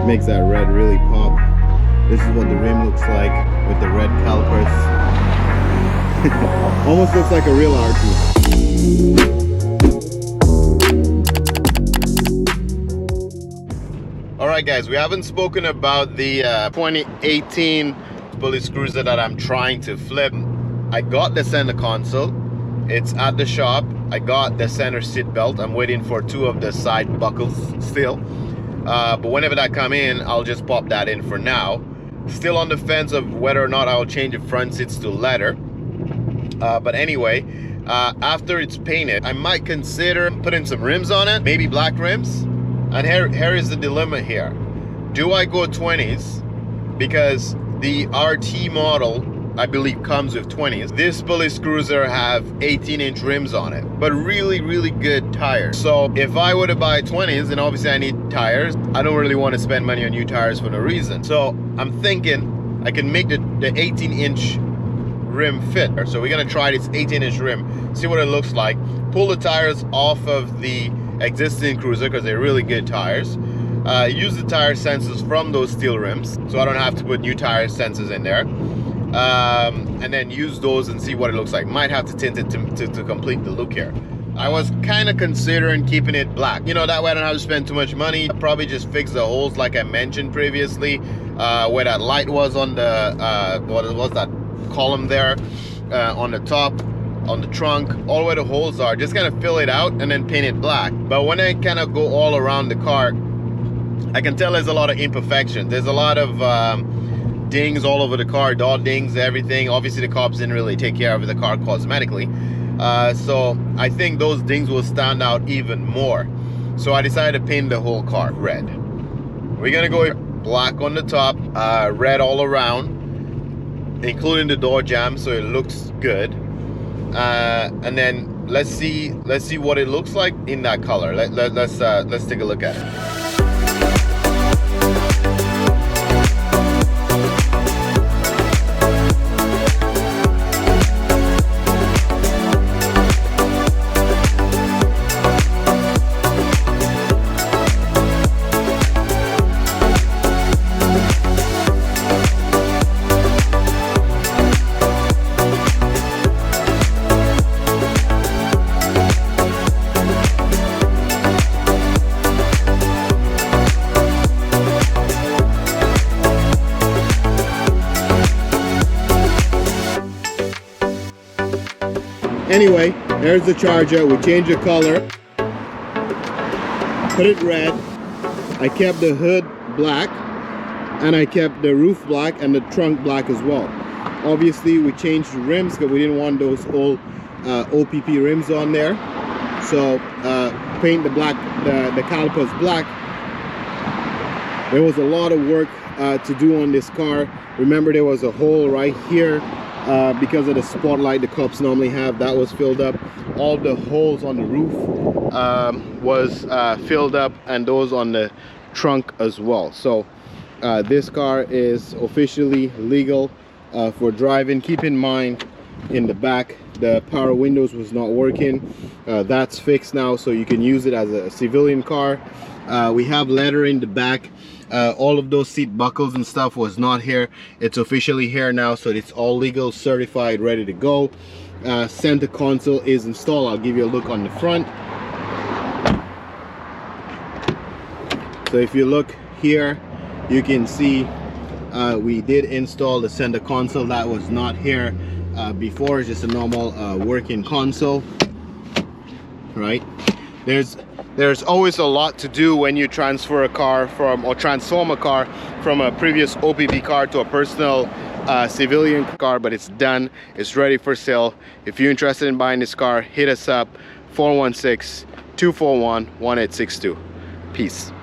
Makes that red really pop. This is what the rim looks like with the red calipers. Almost looks like a real RT. Alright guys, we haven't spoken about the 2018 Police Cruiser that I'm trying to flip. I got the center console. It's at the shop. I got the center seat belt. I'm waiting for 2 of the side buckles still. But whenever that come in, I'll just pop that in for now. Still on the fence of whether or not I'll change the front seats to leather. But anyway, after it's painted, I might consider putting some rims on it, maybe black rims. And here is the dilemma here. Do I go 20s? Because the RT model, I believe, comes with 20s. This Police Cruiser have 18-inch rims on it, but really good tires. So if I were to buy 20s, then obviously I need tires. I don't really want to spend money on new tires for no reason. So I'm thinking I can make the 18-inch rim fit. So we're gonna try this 18-inch rim, see what it looks like. Pull the tires off of the existing Cruiser because they're really good tires. Use the tire sensors from those steel rims, so I don't have to put new tire sensors in there. And then use those and see what it looks like. Might have to tint it to complete the look here. I was kind of considering keeping it black. You know, that way I don't have to spend too much money. I'll probably just fix the holes like I mentioned previously, where that light was on the, what was that column there, on the top, on the trunk, all where the holes are. Just kind of fill it out and then paint it black. But when I kind of go all around the car, I can tell there's a lot of imperfections. There's a lot of dings all over the car, dot dings, everything. Obviously the cops didn't really take care of the car cosmetically, so I think those dings will stand out even more. So I decided to paint the whole car red. We're gonna go black on the top, red all around, including the door jamb, so it looks good. And then let's see what it looks like in that color. Let's take a look at it. Anyway, there's the Charger. We changed the color, put it red. I kept the hood black, and I kept the roof black and the trunk black as well. Obviously, we changed the rims because we didn't want those old OPP rims on there. So paint the black, the calipers black. There was a lot of work to do on this car. Remember, there was a hole right here. Because of the spotlight the cops normally have, that was filled up. All the holes on the roof was filled up, and those on the trunk as well. So this car is officially legal for driving. Keep in mind, in the back the power windows was not working. That's fixed now, so you can use it as a civilian car. We have leather in the back. All of those seat buckles and stuff was not here. It's officially here now, so it's all legal, certified, ready to go. Center console is installed. I'll give you a look on the front. So if you look here, you can see we did install the center console. That was not here before. It's just a normal working console, right? There's always a lot to do when you transfer a car from, or transform a car from a previous OPP car to a personal civilian car, but it's done. It's ready for sale. If you're interested in buying this car, hit us up, 416-241-1862. Peace.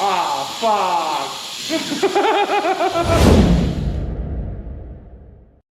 Ah, fuck!